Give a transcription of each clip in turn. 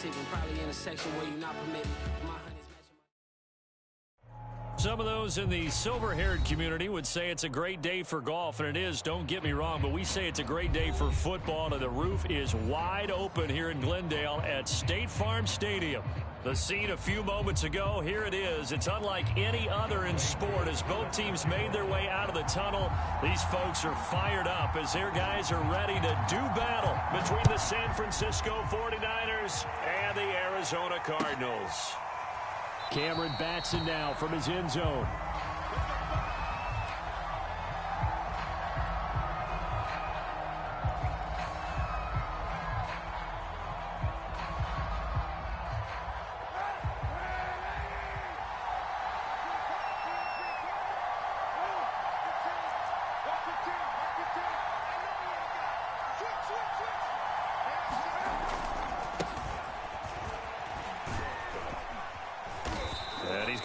tipping. Probably in a section where you're not permitted. My honey's matching my... Some of those in the silver-haired community would say it's a great day for golf, and it is, don't get me wrong, but we say it's a great day for football, and the roof is wide open here in Glendale at State Farm Stadium. The scene a few moments ago, here it is. It's unlike any other in sport as both teams made their way out of the tunnel. These folks are fired up as their guys are ready to do battle between the San Francisco 49ers and the Arizona Cardinals. Cameron Batson now from his end zone.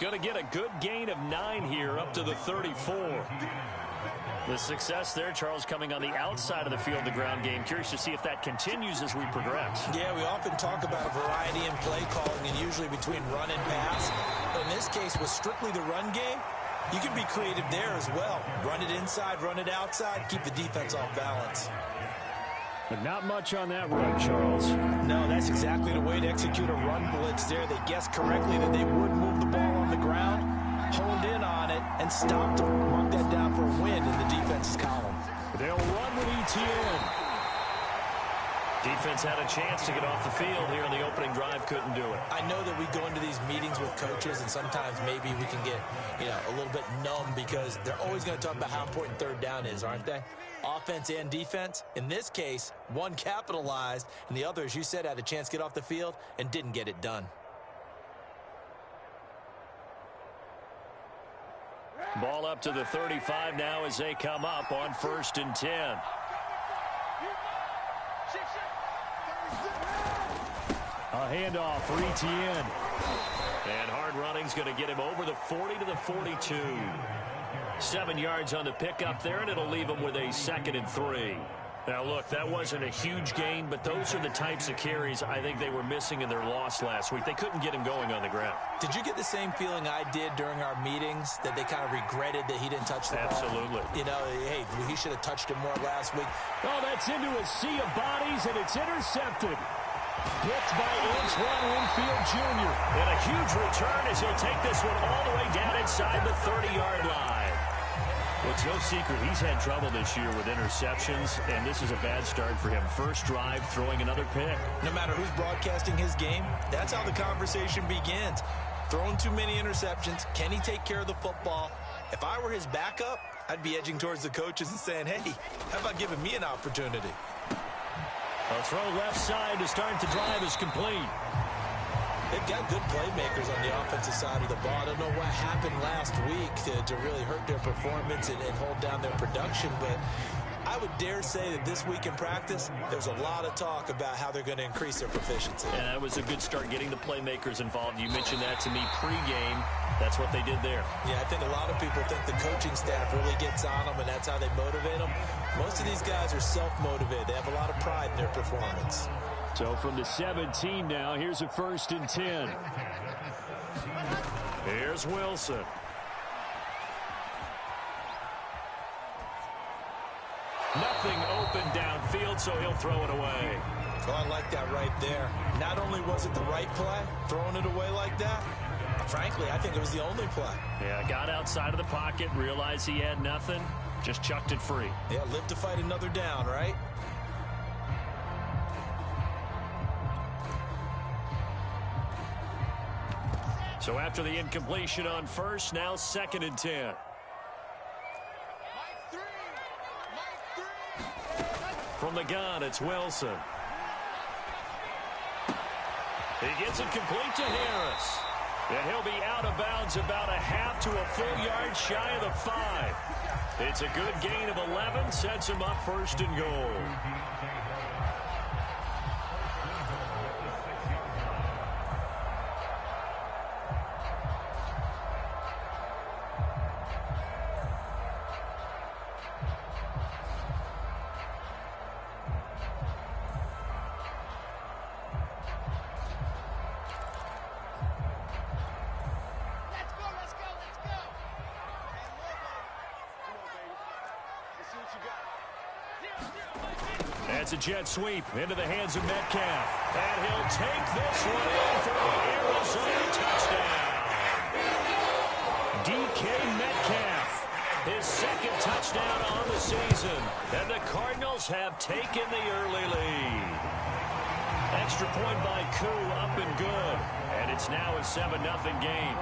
Going to get a good gain of 9 here up to the 34. The success there, Charles, coming on the outside of the field, the ground game. Curious to see if that continues as we progress. Yeah, we often talk about a variety in play calling and usually between run and pass. But in this case, with strictly the run game, you can be creative there as well. Run it inside, run it outside, keep the defense off balance. But not much on that run, Charles. No, that's exactly the way to execute a run blitz there. They guessed correctly that they would move the ball on the ground, honed in on it, and stopped to mark that down for a win in the defense's column. They'll run with ETN. Defense had a chance to get off the field here on the opening drive, couldn't do it. I know that we go into these meetings with coaches, and sometimes maybe we can get, a little bit numb because they're always going to talk about how important third down is, aren't they? Offense and defense. In this case, one capitalized, and the other, as you said, had a chance to get off the field and didn't get it done. Ball up to the 35 now as they come up on 1st and 10. A handoff for ETN. And hard running's going to get him over the 40 to the 42. 7 yards on the pickup there, and it'll leave him with a 2nd and 3. Now, look, that wasn't a huge gain, but those are the types of carries I think they were missing in their loss last week. They couldn't get him going on the ground. Did you get the same feeling I did during our meetings, that they kind of regretted that he didn't touch the ball? Absolutely. Hey, he should have touched it more last week. Oh, that's into a sea of bodies, and it's intercepted. Picked by Antoine Winfield Jr. And a huge return as he'll take this one all the way down inside the 30-yard line. Well, it's no secret he's had trouble this year with interceptions, and this is a bad start for him. First drive, throwing another pick. No matter who's broadcasting his game, that's how the conversation begins. Throwing too many interceptions, can he take care of the football? If I were his backup, I'd be edging towards the coaches and saying, hey, how about giving me an opportunity? A throw left side to start the drive is complete. They've got good playmakers on the offensive side of the ball. I don't know what happened last week to really hurt their performance and hold down their production, but I would dare say that this week in practice, there's a lot of talk about how they're going to increase their proficiency. And that was a good start getting the playmakers involved. You mentioned that to me pregame. That's what they did there. Yeah, I think a lot of people think the coaching staff really gets on them, and that's how they motivate them. Most of these guys are self-motivated. They have a lot of pride in their performance. So from the 17 now, here's a 1st and 10. Here's Wilson. Nothing open downfield, so he'll throw it away. Oh, I like that right there. Not only was it the right play, throwing it away like that, frankly, I think it was the only play. Yeah, got outside of the pocket, realized he had nothing, just chucked it free. Yeah, live to fight another down, right? So after the incompletion on 1st, now 2nd and 10. From the gun, it's Wilson. He gets it complete to Harris. And he'll be out of bounds about a half to a full yard shy of the 5. It's a good gain of 11, sets him up 1st and goal. That's a jet sweep into the hands of Metcalf. And he'll take this one in for the Arizona touchdown. DK Metcalf, his second touchdown on the season. And the Cardinals have taken the early lead. Extra point by Koo, up and good. And it's now a 7-0 game.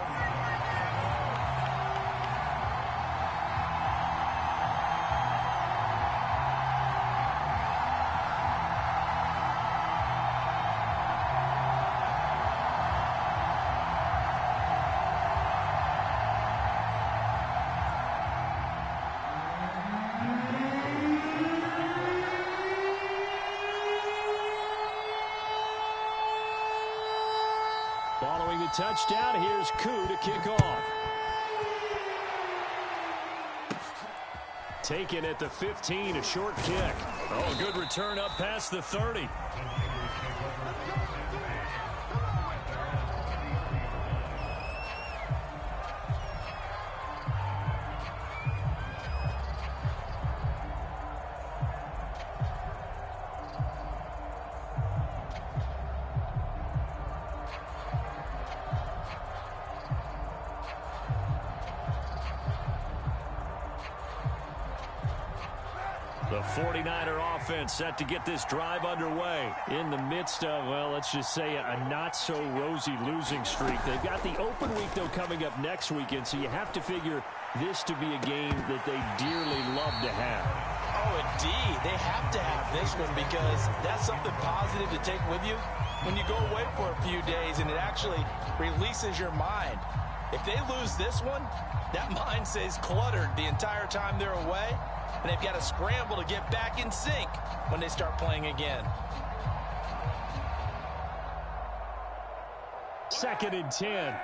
Following the touchdown, here's Koo to kick off. Taken at the 15, a short kick. Oh, good return up past the 30. The 49er offense set to get this drive underway in the midst of, well, let's just say a not-so-rosy losing streak. They've got the open week, though, coming up next weekend, so you have to figure this to be a game that they dearly love to have. Oh, indeed. They have to have this one because that's something positive to take with you when you go away for a few days, and it actually releases your mind. If they lose this one, that mind stays cluttered the entire time they're away, and they've got to scramble to get back in sync when they start playing again. 2nd and 10.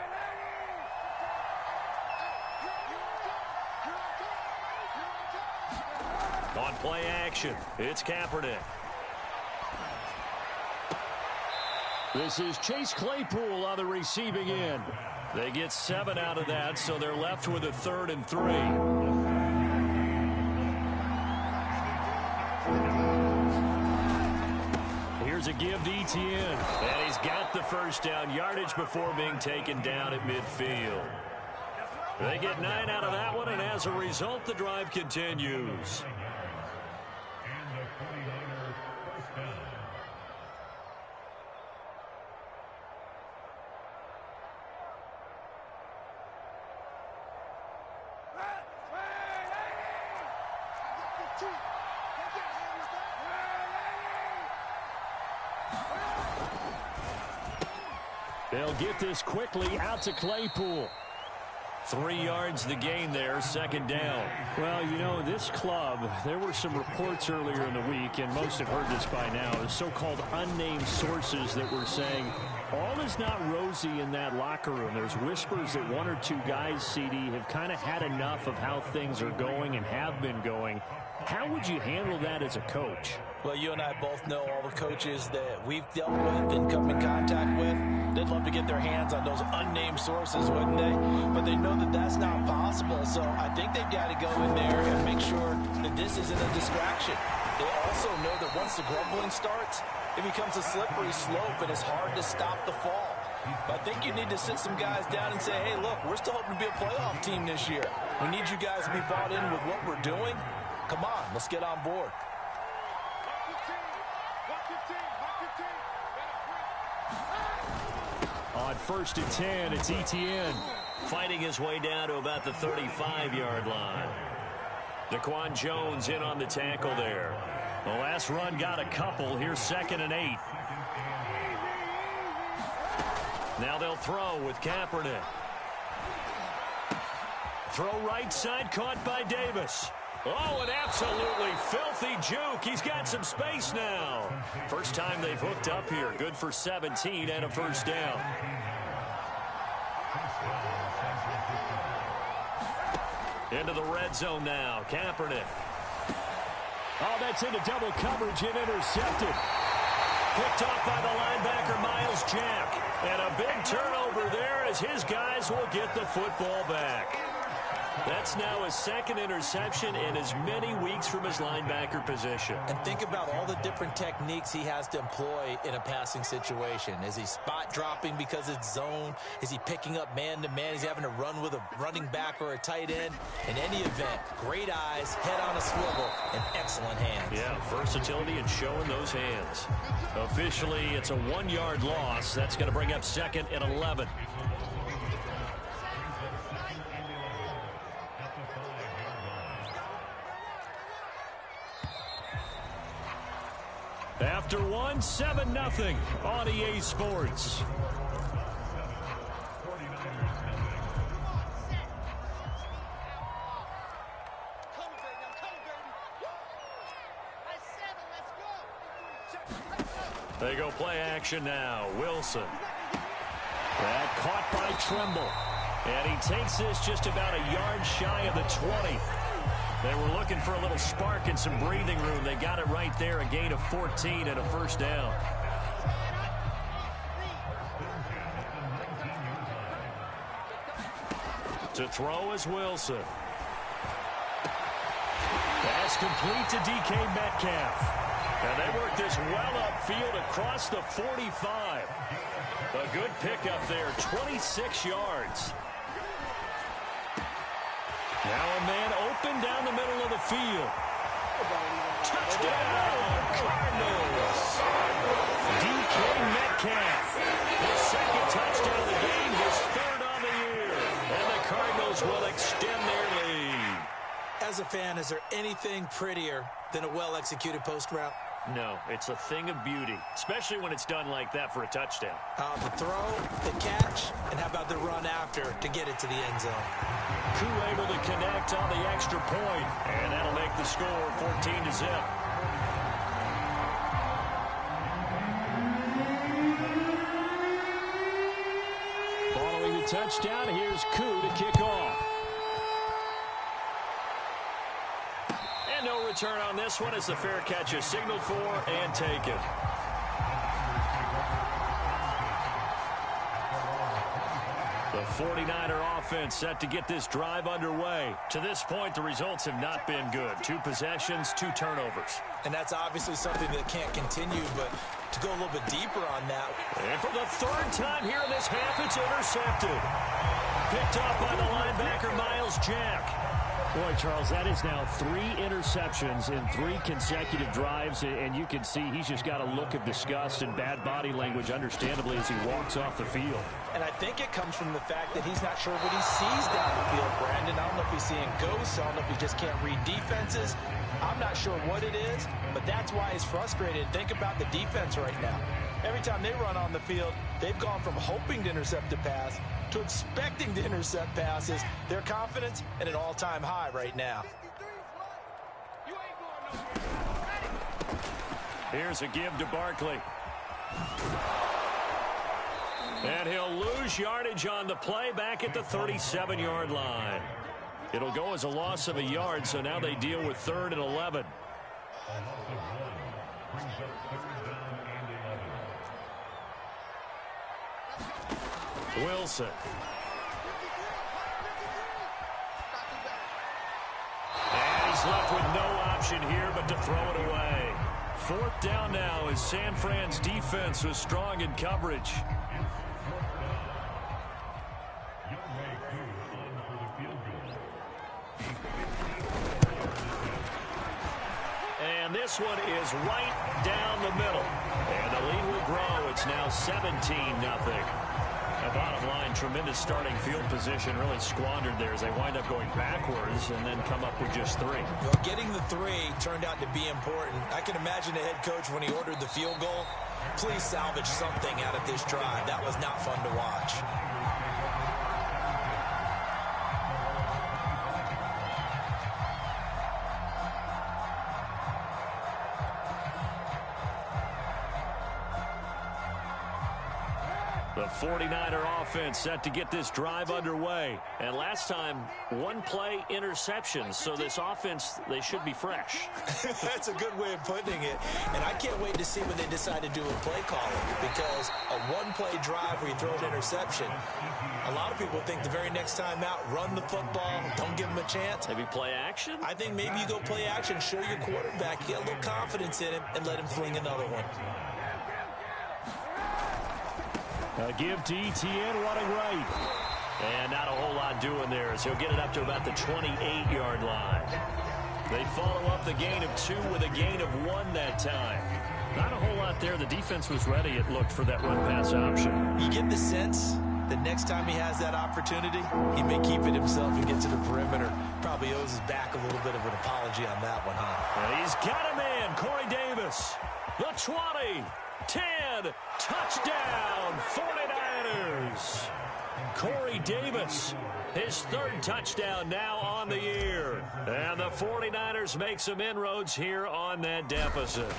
On play action, it's Kaepernick. This is Chase Claypool on the receiving end. They get 7 out of that, so they're left with a 3rd and 3. Here's a give to Etienne, and he's got the first down, yardage before being taken down at midfield. They get 9 out of that one, and as a result, the drive continues. They'll get this quickly out to Claypool. 3 yards the gain there, 2nd down. Well, you know, this club, there were some reports earlier in the week, and most have heard this by now, the so-called unnamed sources that were saying all is not rosy in that locker room. There's whispers that 1 or 2 guys, CD, have kind of had enough of how things are going and have been going. How would you handle that as a coach? Well, you and I both know all the coaches that we've dealt with and come in contact with. They'd love to get their hands on those unnamed sources, wouldn't they? But they know that that's not possible, so I think they've got to go in there and make sure that this isn't a distraction. They also know that once the grumbling starts, it becomes a slippery slope, and it's hard to stop the fall. But I think you need to sit some guys down and say, hey, look, we're still hoping to be a playoff team this year. We need you guys to be bought in with what we're doing. Come on, let's get on board. On 1st and 10, it's Etienne. Fighting his way down to about the 35-yard line. Daquan Jones in on the tackle there. The last run got a couple. Here's 2nd and 8. Now they'll throw with Kaepernick. Throw right side, caught by Davis. Oh, an absolutely filthy juke. He's got some space now. First time they've hooked up here. Good for 17 and a first down. Into the red zone now. Kaepernick. Oh, that's into double coverage and intercepted. Picked off by the linebacker, Miles Jack. And a big turnover there as his guys will get the football back. That's now his second interception in as many weeks from his linebacker position. And think about all the different techniques he has to employ in a passing situation. Is he spot dropping because it's zone? Is he picking up man-to-man? Is he having to run with a running back or a tight end? In any event, great eyes, head on a swivel, and excellent hands. Yeah, versatility and showing those hands. Officially, it's a 1-yard loss. That's going to bring up 2nd and 11. After one, 7-0 on EA Sports. They go play action now. Wilson. That caught by Trimble. And he takes this just about a yard shy of the 20. They were looking for a little spark and some breathing room. They got it right there, a gain of 14 and a first down. To throw is Wilson. Pass complete to DK Metcalf. And they work this well upfield across the 45. A good pickup there, 26 yards. Now a man open down the middle of the field. Touchdown, Cardinals. DK Metcalf. His second touchdown of the game, his third on the year. And the Cardinals will extend their lead. As a fan, is there anything prettier than a well-executed post route? No, it's a thing of beauty, especially when it's done like that for a touchdown. The throw, the catch, and how about the run after to get it to the end zone? Koo able to connect on the extra point, and that'll make the score 14-0. Following the touchdown, here's Koo to kick off. And no return on this one as the fair catch is signaled for and taken. The 49er offense set to get this drive underway. To this point, the results have not been good. 2 possessions, 2 turnovers. And that's obviously something that can't continue, but to go a little bit deeper on that. And for the 3rd time here in this half, it's intercepted. Picked up by the linebacker, Miles Jack. Boy, Charles, that is now 3 interceptions in 3 consecutive drives, and you can see he's just got a look of disgust and bad body language, understandably, as he walks off the field. And I think it comes from the fact that he's not sure what he sees down the field, Brandon. I don't know if he's seeing ghosts. I don't know if he just can't read defenses. I'm not sure what it is, but that's why he's frustrated. Think about the defense right now. Every time they run on the field, they've gone from hoping to intercept a pass to expecting to intercept passes. Their confidence at an all-time high right now. Here's a give to Barkley. And he'll lose yardage on the play back at the 37-yard line. It'll go as a loss of a yard, so now they deal with 3rd and 11. Wilson. And he's left with no option here but to throw it away. 4th down now as San Fran's defense was strong in coverage. And this one is right down the middle. And the lead will grow. It's now 17-0. Bottom line, tremendous starting field position, really squandered there as they wind up going backwards and then come up with just 3. Well, getting the 3 turned out to be important. I can imagine the head coach when he ordered the field goal. Please salvage something out of this drive. That was not fun to watch. The 49er offense set to get this drive underway. And last time, one-play interceptions. So this offense, they should be fresh. That's a good way of putting it. And I can't wait to see what they decide to do with play calling. Because a one-play drive where you throw an interception, a lot of people think the very next time out, run the football, don't give them a chance. Maybe play action? I think maybe you go play action, show your quarterback, get a little confidence in him, and let him fling another one. A give to Etienne running right. And not a whole lot doing there as he'll get it up to about the 28-yard line. They follow up the gain of 2 with a gain of 1 that time. Not a whole lot there. The defense was ready, it looked, for that run-pass option. You get the sense that next time he has that opportunity, he may keep it himself and get to the perimeter. Probably owes his back a little bit of an apology on that one, huh? And he's got him in. Corey Davis. The 20. 10, touchdown, 49ers. Corey Davis, his 3rd touchdown now on the year. And the 49ers make some inroads here on that deficit.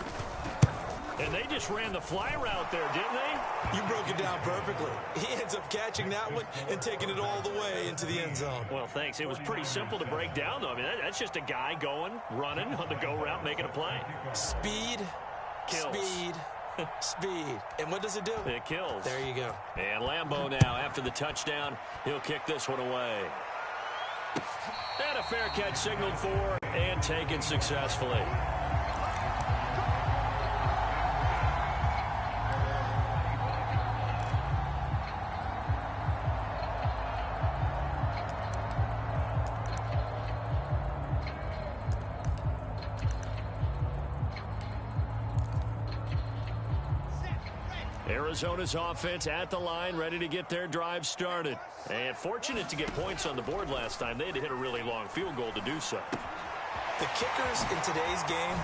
And they just ran the fly route there, didn't they? You broke it down perfectly. He ends up catching that one and taking it all the way into the end zone. Well, thanks. It was pretty simple to break down, though. I mean, that's just a guy going, running on the go route, making a play. Speed, kills. Speed. Speed. And what does it do? It kills. There you go. And Lambeau now, after the touchdown, he'll kick this one away. And a fair catch signaled for and taken successfully. Arizona's offense at the line, ready to get their drive started. And fortunate to get points on the board last time. They had to hit a really long field goal to do so. The kickers in today's game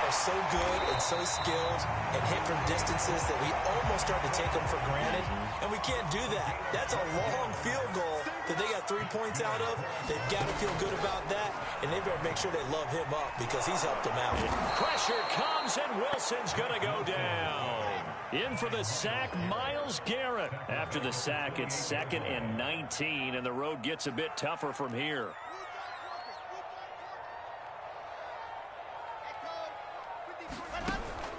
are so good and so skilled and hit from distances that we almost start to take them for granted. And we can't do that. That's a long field goal that they got 3 points out of. They've got to feel good about that, and they better make sure they love him up because he's helped them out. Pressure comes, and Wilson's going to go down. In for the sack, Myles Garrett. After the sack, it's 2nd and 19, and the road gets a bit tougher from here.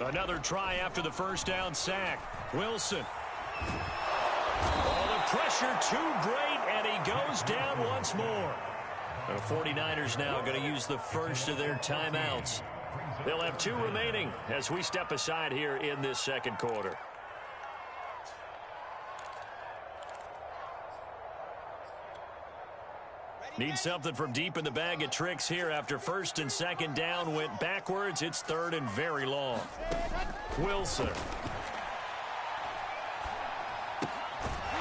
Another try after the first down sack. Wilson. Oh, the pressure too great, and he goes down once more. The 49ers now going to use the first of their timeouts. They'll have 2 remaining as we step aside here in this second quarter. Need something from deep in the bag of tricks here after 1st and 2nd down went backwards. It's 3rd and very long. Wilson.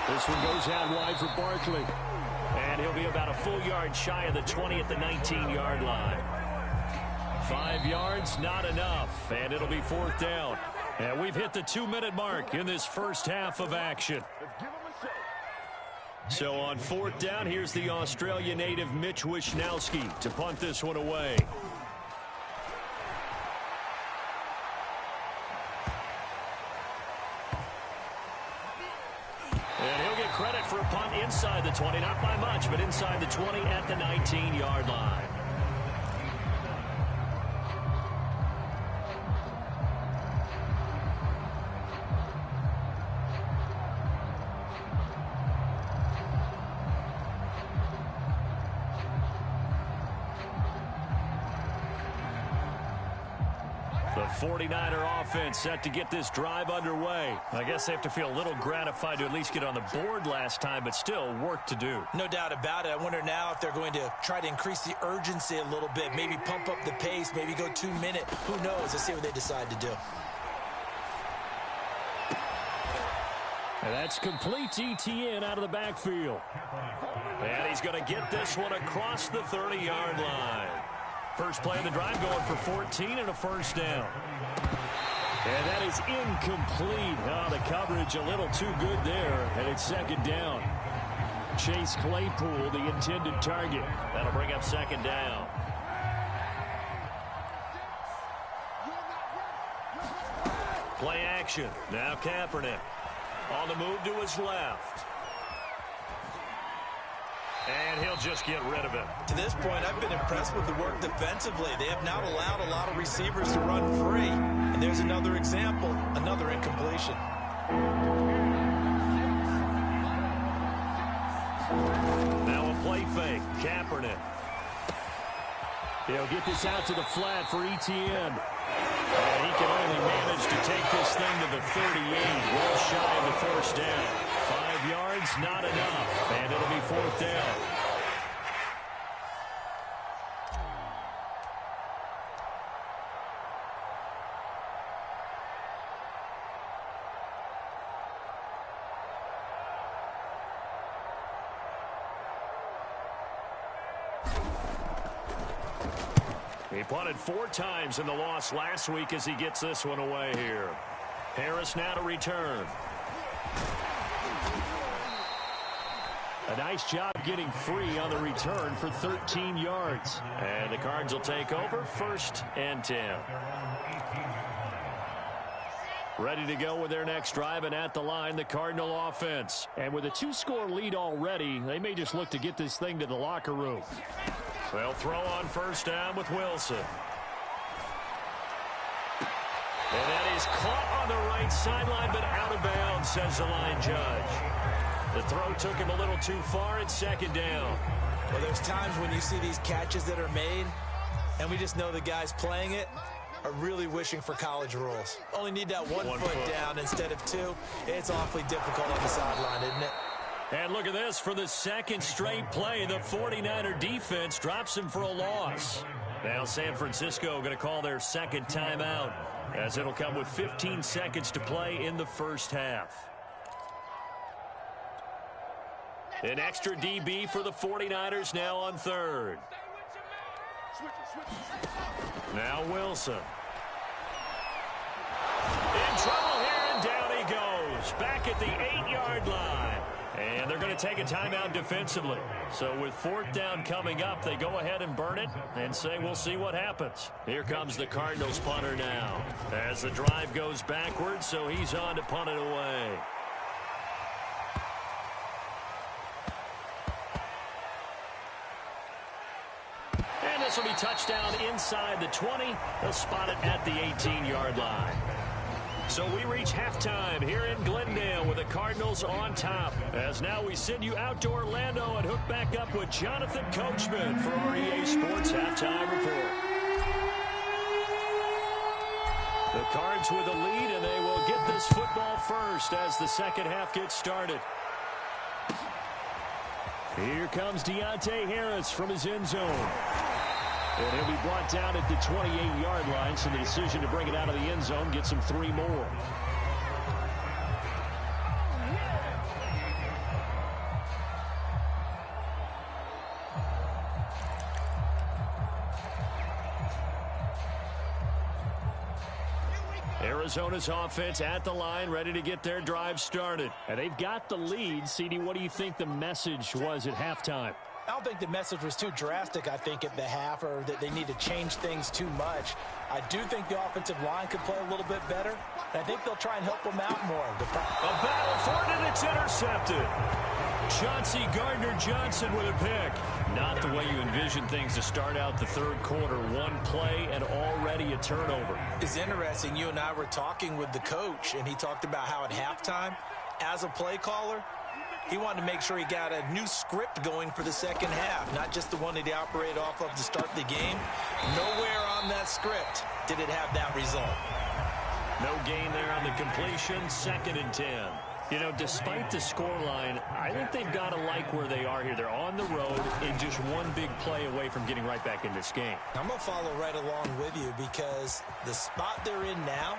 This one goes out wide for Barkley. And he'll be about a full yard shy of the 20 at the 19-yard line. 5 yards, not enough, and it'll be 4th down. And we've hit the 2-minute mark in this first half of action. So on 4th down, here's the Australia native Mitch Wishnowsky to punt this one away. And he'll get credit for a punt inside the 20, not by much, but inside the 20 at the 19-yard line. The 49er offense set to get this drive underway. I guess they have to feel a little gratified to at least get on the board last time, but still work to do. No doubt about it. I wonder now if they're going to try to increase the urgency a little bit, maybe pump up the pace, maybe go 2-minute. Who knows? Let's see what they decide to do. And that's complete to Etienne out of the backfield. And he's going to get this one across the 30-yard line. First play of the drive going for 14 and a first down. And that is incomplete. Oh, the coverage a little too good there, and it's 2nd down. Chase Claypool, the intended target. That'll bring up 2nd down. Play action. Now Kaepernick. On the move to his left. And he'll just get rid of it. To this point, I've been impressed with the work defensively. They have not allowed a lot of receivers to run free. And there's another example, another incompletion. Now a play fake. Kaepernick. He'll get this out to the flat for Etienne. And he can only manage to take this thing to the 38. Well shy of the first down. 5 yards, not enough. And it'll be 4th down. He punted 4 times in the loss last week as he gets this one away here. Harris now to return. A nice job getting free on the return for 13 yards. And the Cards will take over 1st and 10. Ready to go with their next drive, and at the line, the Cardinal offense. And with a 2-score lead already, they may just look to get this thing to the locker room. They'll throw on 1st down with Wilson. And that is caught on the right sideline, but out of bounds, says the line judge. The throw took him a little too far at 2nd down. Well, there's times when you see these catches that are made, and we just know the guys playing it are really wishing for college rules. Only need that one foot down instead of 2. It's awfully difficult on the sideline, isn't it? And look at this. For the 2nd straight play, the 49er defense drops him for a loss. Now San Francisco going to call their 2nd timeout, as it'll come with 15 seconds to play in the 1st half. An extra DB for the 49ers now on 3rd. Now Wilson. In trouble here, and down he goes. Back at the 8-yard line. And they're going to take a timeout defensively. So with 4th down coming up, they go ahead and burn it and say we'll see what happens. Here comes the Cardinals punter now as the drive goes backwards, so he's on to punt it away. And this will be touchdown inside the 20. They'll spot it at the 18-yard line. So we reach halftime here in Glendale with the Cardinals on top. As now we send you out to Orlando and hook back up with Jonathan Coachman for our EA Sports Halftime Report. The Cards with the lead, and they will get this football first as the 2nd half gets started. Here comes Deontay Harris from his end zone. And he'll be brought down at the 28-yard line, so the decision to bring it out of the end zone gets him 3 more. Arizona's offense at the line, ready to get their drive started. And they've got the lead. CD, what do you think the message was at halftime? I don't think the message was too drastic, I think, at the half, or that they need to change things too much. I do think the offensive line could play a little bit better. And I think they'll try and help them out more. A battle for it, and it's intercepted. Chauncey Gardner-Johnson with a pick. Not the way you envision things to start out the 3rd quarter. 1 play and already a turnover. It's interesting. You and I were talking with the coach, and he talked about how at halftime, as a play caller, he wanted to make sure he got a new script going for the 2nd half, not just the one that he operated off of to start the game. Nowhere on that script did it have that result. No gain there on the completion, 2nd and 10. You know, despite the scoreline, I think they've got to like where they are here. They're on the road and just 1 big play away from getting right back in this game. I'm going to follow right along with you because the spot they're in now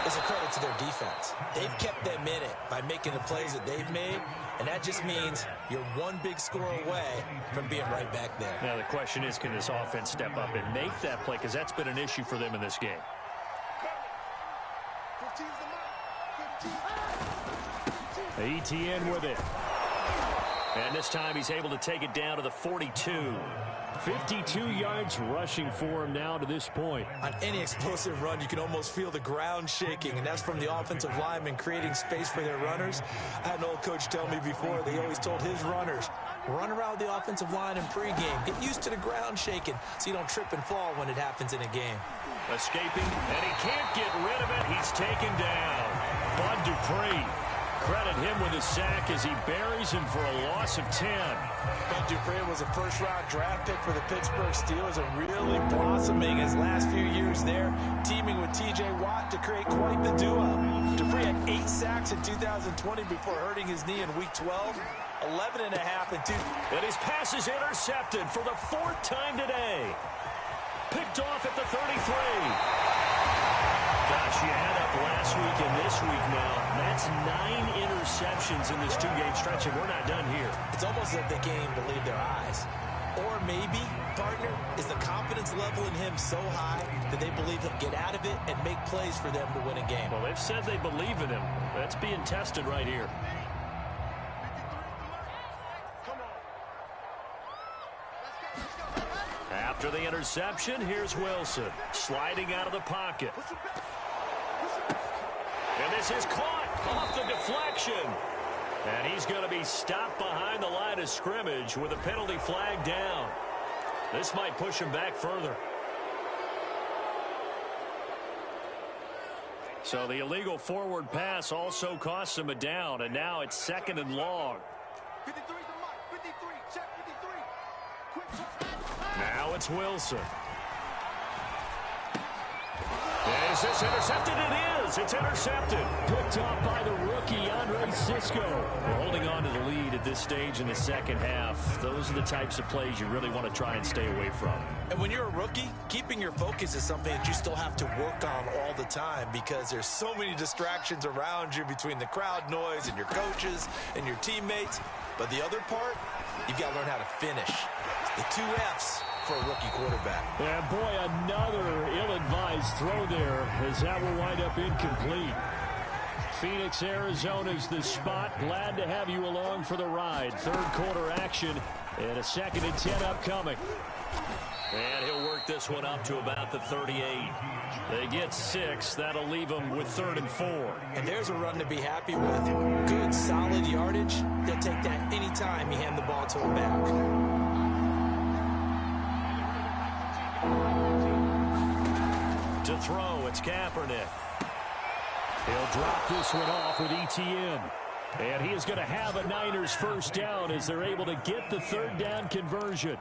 is a credit to their defense. They've kept them in it by making the plays that they've made, and that just means you're 1 big score away from being right back there. Now, the question is, can this offense step up and make that play? Because that's been an issue for them in this game. Etienne with it. And this time he's able to take it down to the 42. 52 yards rushing for him now to this point. On any explosive run, you can almost feel the ground shaking, and that's from the offensive linemen creating space for their runners. I had an old coach tell me before, they always told his runners, run around the offensive line in pregame. Get used to the ground shaking so you don't trip and fall when it happens in a game. Escaping, and he can't get rid of it. He's taken down. Bud Dupree. Credit him with a sack as he buries him for a loss of 10. Bud Dupree was a first-round draft pick for the Pittsburgh Steelers and really blossoming his last few years there, teaming with T.J. Watt to create quite the duo. Dupree had 8 sacks in 2020 before hurting his knee in Week 12, 11 and a half in 2. And his pass is intercepted for the 4th time today. Picked off at the 33. Gosh, you had up last week and this week now. That's 9 interceptions in this 2-game stretch, and we're not done here. It's almost as if they can't even believe their eyes. Or maybe, partner, is the confidence level in him so high that they believe he'll get out of it and make plays for them to win a game. Well, they've said they believe in him. That's being tested right here. After the interception, here's Wilson sliding out of the pocket. And this is caught off the deflection. And he's going to be stopped behind the line of scrimmage with a penalty flag down. This might push him back further. So the illegal forward pass also costs him a down, and now it's 2nd and long. 53's the mark. 53. Check 53. Quick. Now it's Wilson. Is this intercepted? It is. It's intercepted. Picked off by the rookie, Andre Cisco. We're holding on to the lead at this stage in the second half. Those are the types of plays you really want to try and stay away from. And when you're a rookie, keeping your focus is something that you still have to work on all the time because there's so many distractions around you between the crowd noise and your coaches and your teammates. But the other part, you've got to learn how to finish. The 2 F's for a rookie quarterback. And boy, another ill-advised throw there as that will wind up incomplete. Phoenix, Arizona's the spot. Glad to have you along for the ride. 3rd quarter action and a 2nd and 10 upcoming. And he'll work this one up to about the 38. They get 6. That'll leave them with 3rd and 4. And there's a run to be happy with. Good, solid yardage. They'll take that anytime you hand the ball to him back. To throw, it's Kaepernick. He'll drop this one off with ETN. And he is going to have a Niners first down as they're able to get the 3rd down conversion.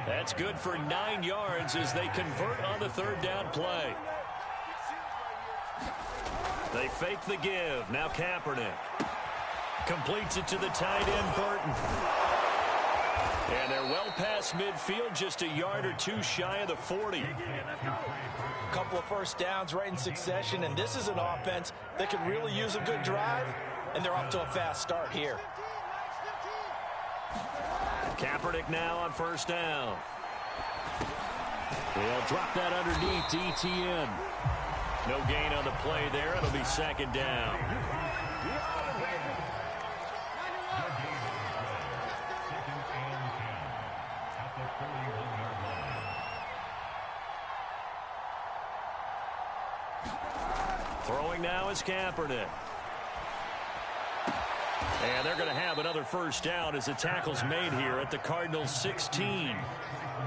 That's good for 9 yards as they convert on the 3rd down play. They fake the give. Now Kaepernick completes it to the tight end, Burton. And they're well past midfield, just a yard or 2 shy of the 40. A couple of first downs right in succession, and this is an offense that could really use a good drive, and they're off to a fast start here. Kaepernick now on 1st down. They'll drop that underneath to ETN. No gain on the play there. It'll be 2nd down. Throwing now is Kaepernick. And they're going to have another first down as the tackle's made here at the Cardinals' 16.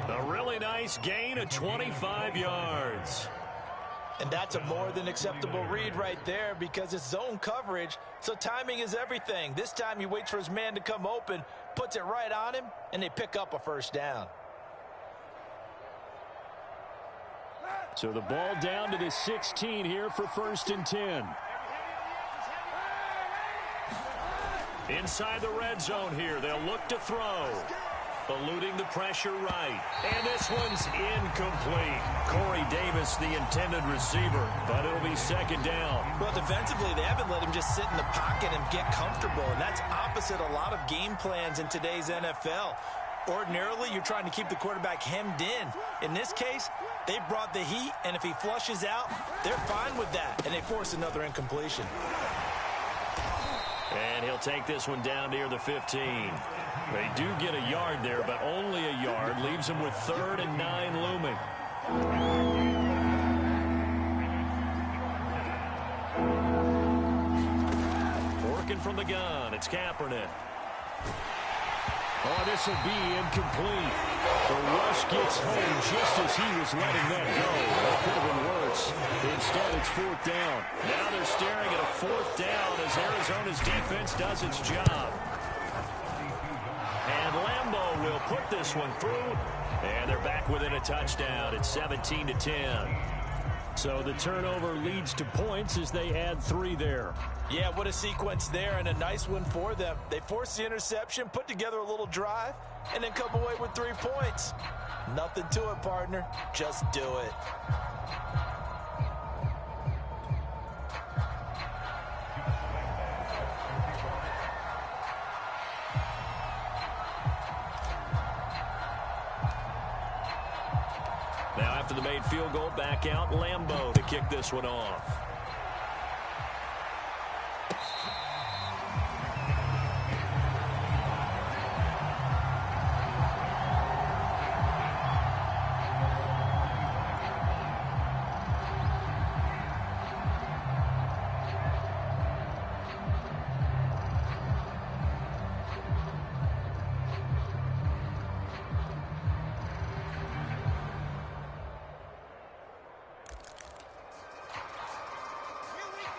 A really nice gain of 25 yards. And that's a more than acceptable read right there because it's zone coverage, so timing is everything. This time he waits for his man to come open, puts it right on him, and they pick up a first down. So the ball down to the 16 here for 1st and 10. Inside the red zone here, they'll look to throw. Eluding the pressure right. And this one's incomplete. Corey Davis, the intended receiver, but it'll be 2nd down. Well, defensively, they haven't let him just sit in the pocket and get comfortable, and that's opposite a lot of game plans in today's NFL. Ordinarily, you're trying to keep the quarterback hemmed in. In this case, they brought the heat, and if he flushes out, they're fine with that, and they force another incompletion. And he'll take this one down near the 15. They do get a yard there, but only a yard. Leaves him with 3rd and 9 looming. Working from the gun, it's Kaepernick. Oh, this will be incomplete. The rush gets home just as he was letting that go. That could have been worse. Instead, it's 4th down. Now they're staring at a 4th down as Arizona's defense does its job. And Lambo will put this one through. And they're back within a touchdown. It's 17-10. So the turnover leads to points as they add 3 there. Yeah, what a sequence there, and a nice one for them. They forced the interception, put together a little drive, and then come away with 3 points. Nothing to it, partner. Just do it. Now after the made field goal, back out Lambo to kick this one off.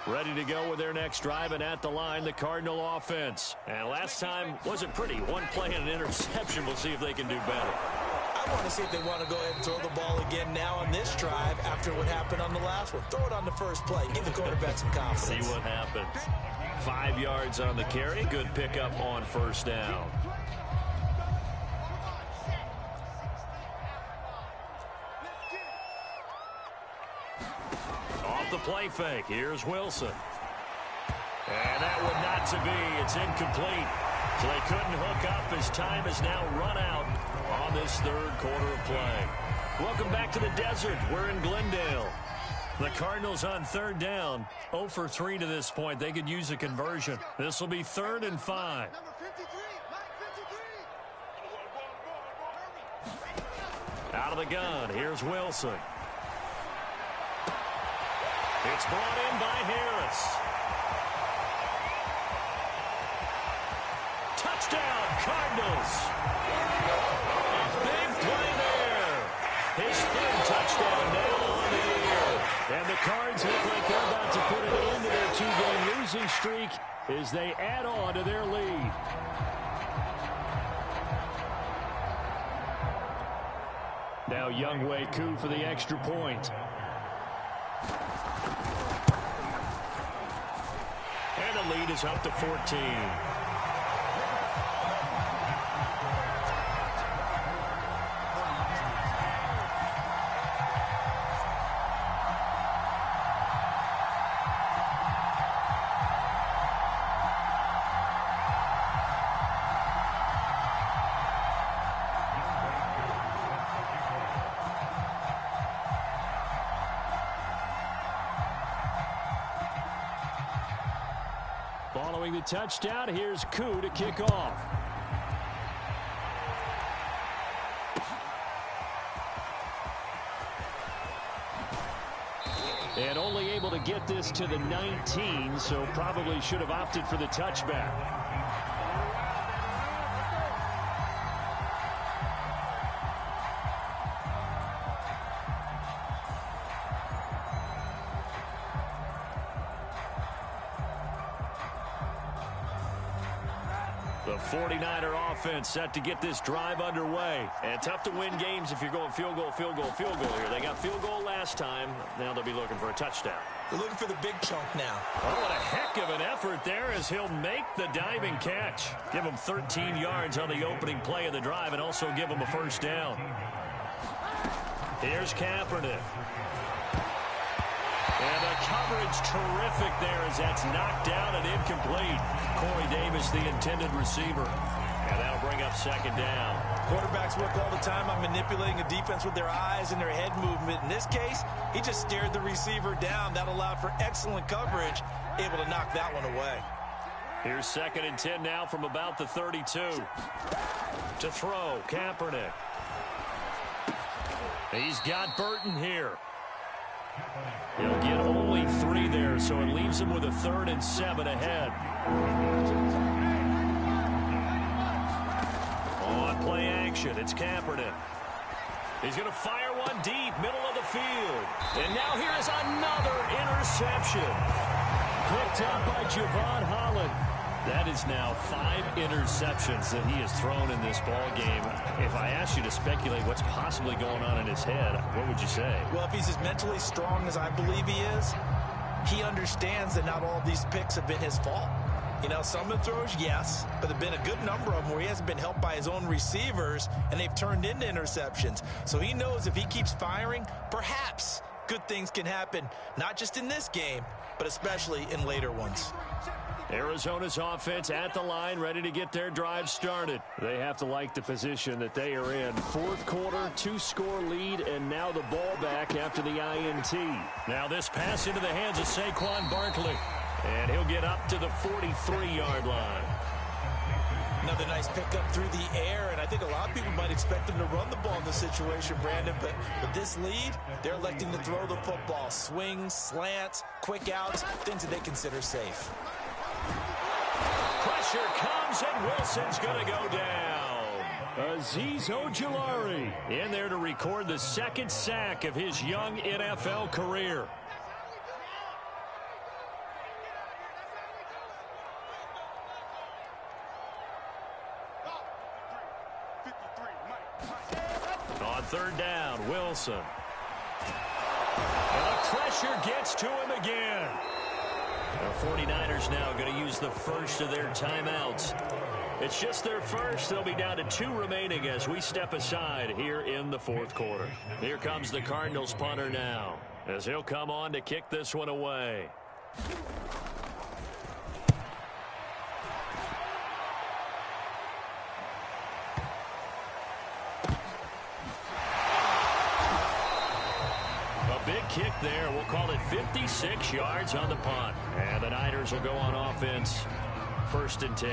Ready to go with their next drive, and at the line, the Cardinal offense. And last time wasn't pretty. One play and an interception. We'll see if they can do better. I want to see if they want to go ahead and throw the ball again now on this drive after what happened on the last one. Throw it on the first play. Give the quarterback some confidence. See what happens. 5 yards on the carry. Good pickup on 1st down. The play fake. Here's Wilson. And that one not to be. It's incomplete. So they couldn't hook up as time is now run out on this 3rd quarter of play. Welcome back to the desert. We're in Glendale. The Cardinals on 3rd down. 0 for 3 to this point. They could use a conversion. This will be 3rd and 5. Out of the gun. Here's Wilson. It's brought in by Harris. Touchdown, Cardinals. Big play there. His 3rd touchdown now on the year. And the Cards look like they're about to put an end to their 2-game losing streak as they add on to their lead. Now Young Wei-Koo for the extra point. And the lead is up to 14. Following the touchdown, here's Koo to kick off. And only able to get this to the 19, so probably should have opted for the touchback. The 49er offense set to get this drive underway. And tough to win games if you're going field goal, field goal, field goal here. They got field goal last time. Now they'll be looking for a touchdown. They're looking for the big chunk now. Oh, what a heck of an effort there as he'll make the diving catch. Give him 13 yards on the opening play of the drive and also give him a first down. Here's Kaepernick. And the coverage terrific there as that's knocked down and incomplete. Corey Davis, the intended receiver. And that'll bring up second down. Quarterbacks work all the time on manipulating a defense with their eyes and their head movement. In this case, he just stared the receiver down. That allowed for excellent coverage, able to knock that one away. Here's 2nd and 10 now from about the 32. To throw, Kaepernick. He's got Burton here. He'll get only 3 there, so it leaves him with a 3rd and 7 ahead. On play action, it's Kaepernick. He's going to fire one deep, middle of the field. And now here is another interception. Picked up by Javon Holland. That is now 5 interceptions that he has thrown in this ball game. If I asked you to speculate what's possibly going on in his head, what would you say? Well, if he's as mentally strong as I believe he is, he understands that not all of these picks have been his fault. You know, some of the throws, yes, but there have been a good number of them where he hasn't been helped by his own receivers, and they've turned into interceptions. So he knows if he keeps firing, perhaps good things can happen, not just in this game, but especially in later ones. Arizona's offense at the line, ready to get their drive started. They have to like the position that they are in. 4th quarter, 2-score lead, and now the ball back after the INT. Now this pass into the hands of Saquon Barkley, and he'll get up to the 43-yard line. Another nice pickup through the air, and I think a lot of people might expect them to run the ball in this situation, Brandon, but with this lead, they're electing to throw the football. Swings, slants, quick outs, things that they consider safe. Pressure comes, and Wilson's going to go down. Azeez Ojulari in there to record the 2nd sack of his young NFL career. On 3rd down, Wilson. And the pressure gets to him again. The 49ers now going to use the first of their timeouts. It's just their first. They'll be down to 2 remaining as we step aside here in the 4th quarter. Here comes the Cardinals punter now, as he'll come on to kick this one away. Kick there. We'll call it 56 yards on the punt. And the Niners will go on offense. 1st and 10.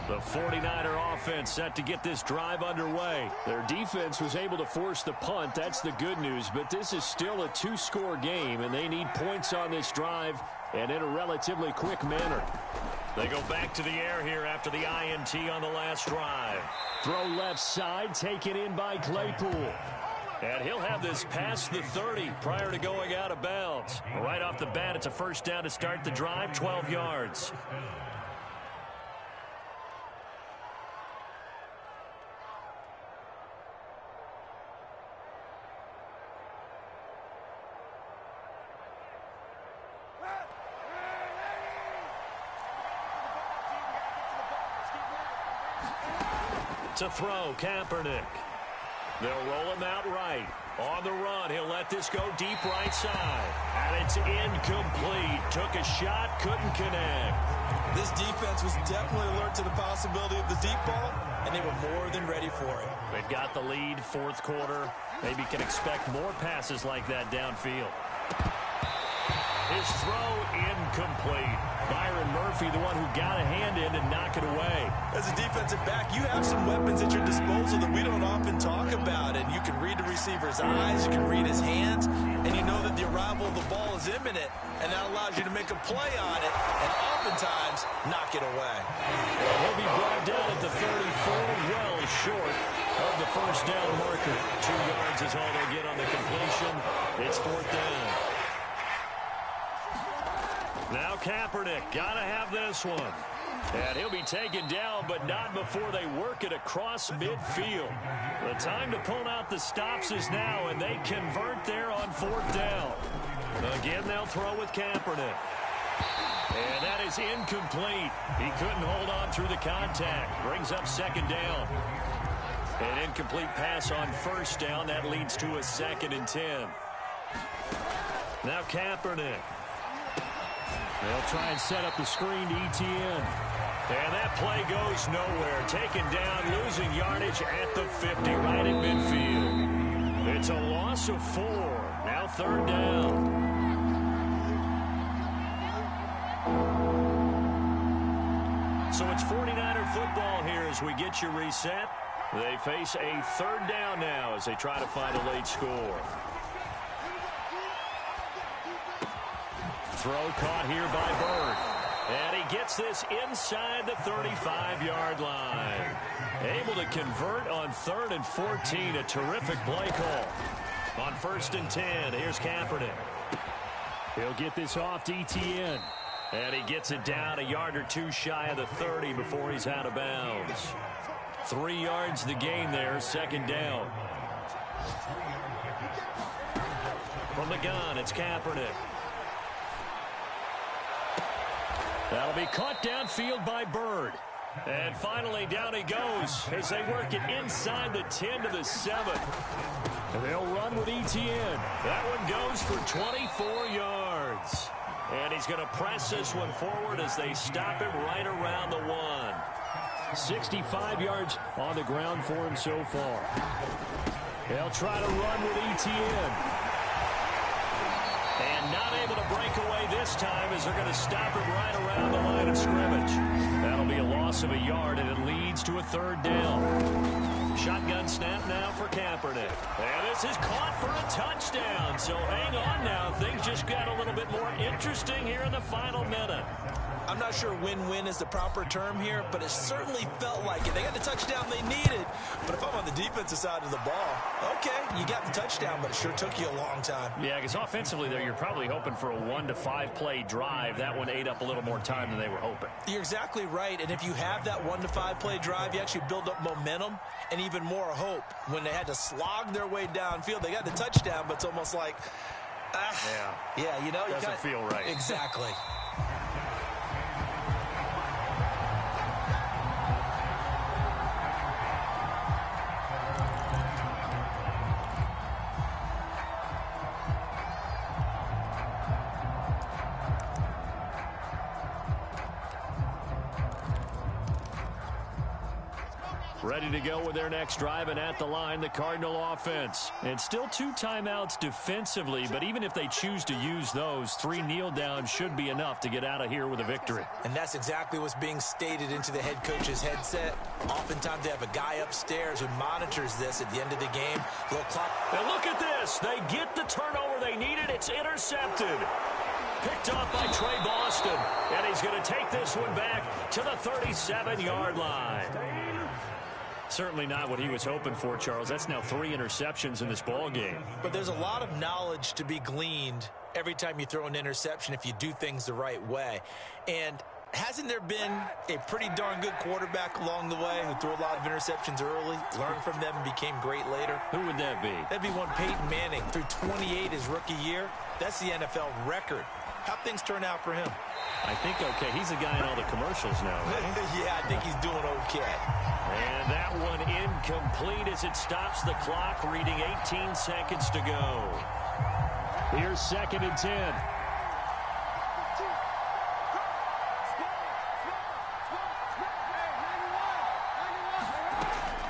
The 49er offense set to get this drive underway. Their defense was able to force the punt. That's the good news. But this is still a 2-score game, and they need points on this drive and in a relatively quick manner. They go back to the air here after the INT on the last drive. Throw left side, taken in by Claypool. And he'll have this past the 30 prior to going out of bounds. Right off the bat, it's a 1st down to start the drive, 12 yards. To throw, Kaepernick. They'll roll him out right. On the run, he'll let this go deep right side. And it's incomplete. Took a shot, couldn't connect. This defense was definitely alert to the possibility of the deep ball, and they were more than ready for it. They've got the lead, 4th quarter. Maybe can expect more passes like that downfield. His throw incomplete. Byron Murphy, the one who got a hand in and knock it away. As a defensive back, you have some weapons at your disposal that we don't often talk about. And you can read the receiver's eyes, you can read his hands, and you know that the arrival of the ball is imminent. And that allows you to make a play on it and oftentimes knock it away. Well, he'll be brought down at the 34, well short of the 1st down marker. 2 yards is all they'll get on the completion. It's 4th down. Now Kaepernick, gotta have this one. And he'll be taken down, but not before they work it across midfield. The time to pull out the stops is now, and they convert there on 4th down. Again, they'll throw with Kaepernick. And that is incomplete. He couldn't hold on through the contact. Brings up 2nd down. An incomplete pass on 1st down. That leads to a 2nd and 10. Now Kaepernick. They'll try and set up the screen to ETN. And that play goes nowhere. Taken down, losing yardage at the 50, right in midfield. It's a loss of 4. Now 3rd down. So it's 49er football here as we get you reset. They face a 3rd down now as they try to find a late score. Throw caught here by Bird. And he gets this inside the 35-yard line. Able to convert on 3rd and 14. A terrific play call. On 1st and 10, here's Kaepernick. He'll get this off to ETN. And he gets it down a yard or 2 shy of the 30 before he's out of bounds. 3 yards the gain there, 2nd down. From the gun, it's Kaepernick. That'll be caught downfield by Bird. And finally, down he goes as they work it inside the 10 to the 7. And they'll run with ETN. That one goes for 24 yards. And he's going to press this one forward as they stop him right around the 1. 65 yards on the ground for him so far. They'll try to run with ETN. And not able to break away this time as they're going to stop him right around the line of scrimmage. That'll be a loss of a yard, and it leads to a 3rd down. Shotgun snap now for Kaepernick. And this is caught for a touchdown. So hang on now. Things just got a little bit more interesting here in the final minute. I'm not sure win-win is the proper term here, but it certainly felt like it. They got the touchdown they needed, but if I'm on the defensive side of the ball, okay, you got the touchdown, but it sure took you a long time. Yeah, because offensively, though, you're probably hoping for a 1 to 5 play drive. That one ate up a little more time than they were hoping. You're exactly right, and if you have that 1 to 5 play drive, you actually build up momentum and even more hope. When they had to slog their way downfield, they got the touchdown, but it's almost like, yeah, you know, doesn't feel right. Exactly. Ready to go with their next drive, and at the line, the Cardinal offense. And still 2 timeouts defensively, but even if they choose to use those, 3 kneel downs should be enough to get out of here with a victory. And that's exactly what's being stated into the head coach's headset. Oftentimes they have a guy upstairs who monitors this at the end of the game. Little clock. And look at this. They get the turnover they needed. It's intercepted. Picked off by Trey Boston. And he's going to take this one back to the 37-yard line. Certainly not what he was hoping for, Charles. That's now 3 interceptions in this ball game. But there's a lot of knowledge to be gleaned every time you throw an interception if you do things the right way. And hasn't there been a pretty darn good quarterback along the way who threw a lot of interceptions early, learned from them, and became great later? Who would that be? That'd be one Peyton Manning. Threw 28 his rookie year. That's the NFL record. How'd things turn out for him? I think okay. He's the guy in all the commercials now, right? Yeah, I think he's doing okay. And that one incomplete as it stops the clock, reading 18 seconds to go. Here's 2nd and 10.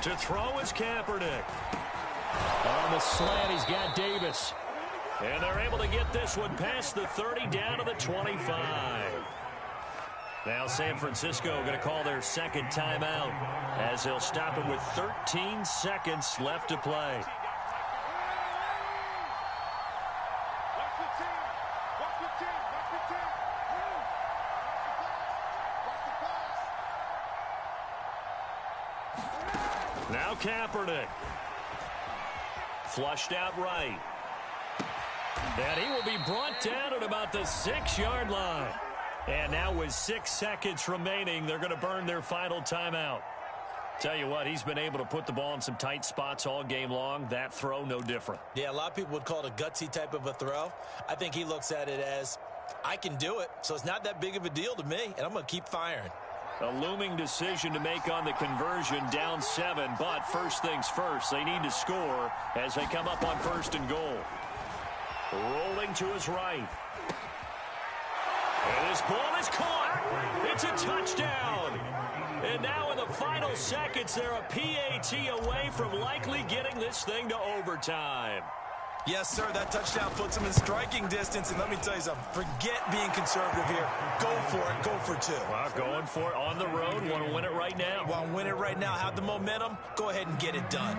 To throw is Kaepernick. On the slant, he's got Davis. And they're able to get this one past the 30 down to the 25. Now San Francisco going to call their 2nd timeout as they'll stop it with 13 seconds left to play. Now Kaepernick. Flushed out right. And he will be brought down at about the 6-yard line. And now with 6 seconds remaining, they're going to burn their final timeout. Tell you what, he's been able to put the ball in some tight spots all game long. That throw, no different. Yeah, a lot of people would call it a gutsy type of a throw. I think he looks at it as, I can do it, so it's not that big of a deal to me, and I'm going to keep firing. A looming decision to make on the conversion, down 7, but first things first, they need to score as they come up on 1st and goal. Rolling to his right. And this ball is caught. It's a touchdown. And now in the final seconds, they're a PAT away from likely getting this thing to overtime. Yes, sir, that touchdown puts them in striking distance. And let me tell you something, forget being conservative here. Go for it, go for two. Well, going for it on the road. Want to win it right now. Want to win it right now, have the momentum, go ahead and get it done.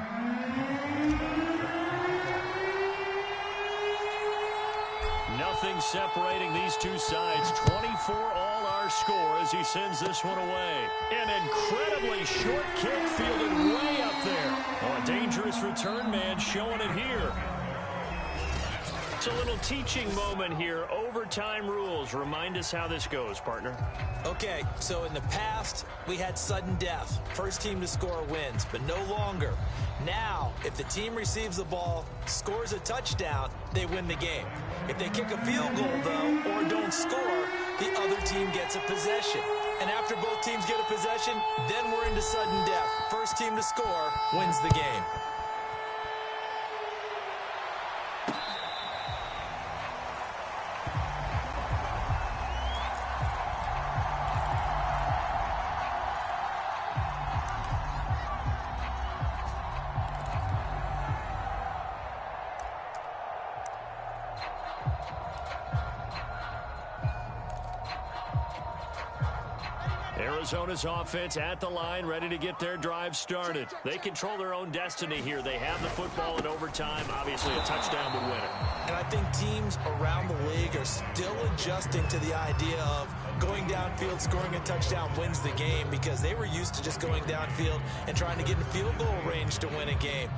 Nothing separating these two sides. 24 all our score as he sends this one away. An incredibly short kick fielded way up there. Oh, a dangerous return man showing it here. It's a little teaching moment here. Overtime rules. Remind us how this goes, partner. Okay, so in the past, we had sudden death. First team to score wins, but no longer. Now, if the team receives the ball, scores a touchdown, they win the game. If they kick a field goal, though, or don't score, the other team gets a possession. And after both teams get a possession, then we're into sudden death. First team to score wins the game. Arizona's offense at the line, ready to get their drive started. They control their own destiny here. They have the football in overtime. Obviously, a touchdown would win it. And I think teams around the league are still adjusting to the idea of going downfield, scoring a touchdown wins the game, because they were used to just going downfield and trying to get in field goal range to win a game.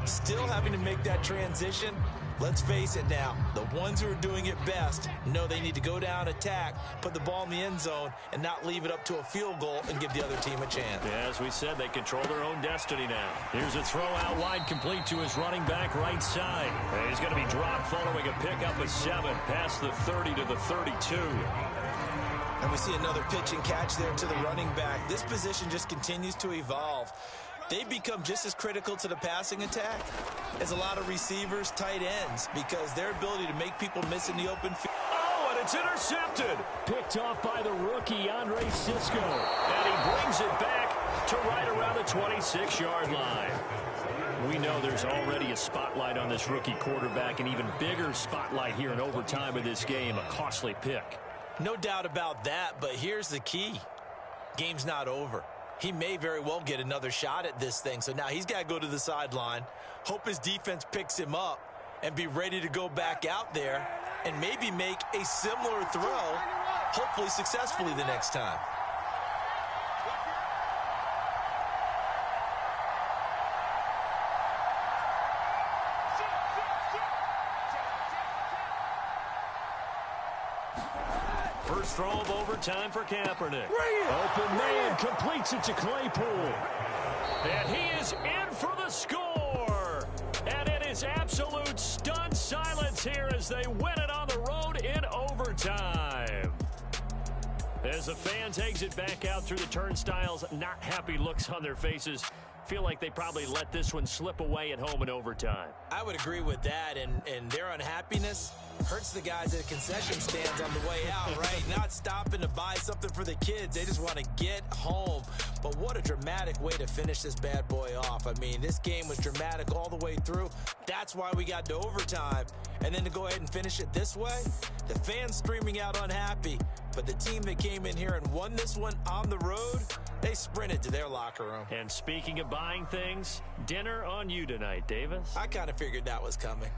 Still having to make that transition. Let's face it now, the ones who are doing it best know they need to go down, attack, put the ball in the end zone, and not leave it up to a field goal and give the other team a chance. Yeah, as we said, they control their own destiny now. Here's a throw out wide, complete to his running back right side. And he's going to be dropped following a pickup of 7 past the 30 to the 32. And we see another pitch and catch there to the running back. This position just continues to evolve. They become just as critical to the passing attack as a lot of receivers, tight ends, because their ability to make people miss in the open field. Oh, and it's intercepted. Picked off by the rookie, Andre Cisco. And he brings it back to right around the 26-yard line. We know there's already a spotlight on this rookie quarterback, an even bigger spotlight here in overtime of this game, a costly pick. No doubt about that, but here's the key. Game's not over. He may very well get another shot at this thing. So now he's got to go to the sideline, hope his defense picks him up, and be ready to go back out there and maybe make a similar throw, hopefully successfully the next time. First throw of overtime for Kaepernick. Open man completes it to Claypool. And he is in for the score. And it is absolute stunned silence here as they win it on the road in overtime. As the fans exit back out through the turnstiles, not happy looks on their faces. Feel like they probably let this one slip away at home in overtime. I would agree with that, and their unhappiness hurts the guys at concession stands on the way out, right? Not stopping to buy something for the kids. They just want to get home. But what a dramatic way to finish this bad boy off. I mean, this game was dramatic all the way through. That's why we got to overtime. And then to go ahead and finish it this way, the fans streaming out unhappy. But the team that came in here and won this one on the road, they sprinted to their locker room. And speaking of buying things, dinner on you tonight, Davis. I kind of figured that was coming.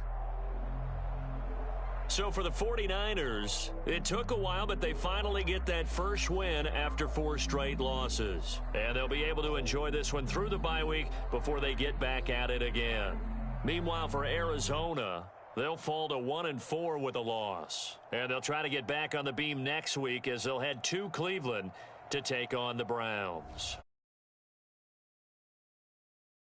So for the 49ers, it took a while, but they finally get that first win after 4 straight losses. And they'll be able to enjoy this one through the bye week before they get back at it again. Meanwhile, for Arizona, they'll fall to 1-4 with a loss. And they'll try to get back on the beam next week as they'll head to Cleveland to take on the Browns.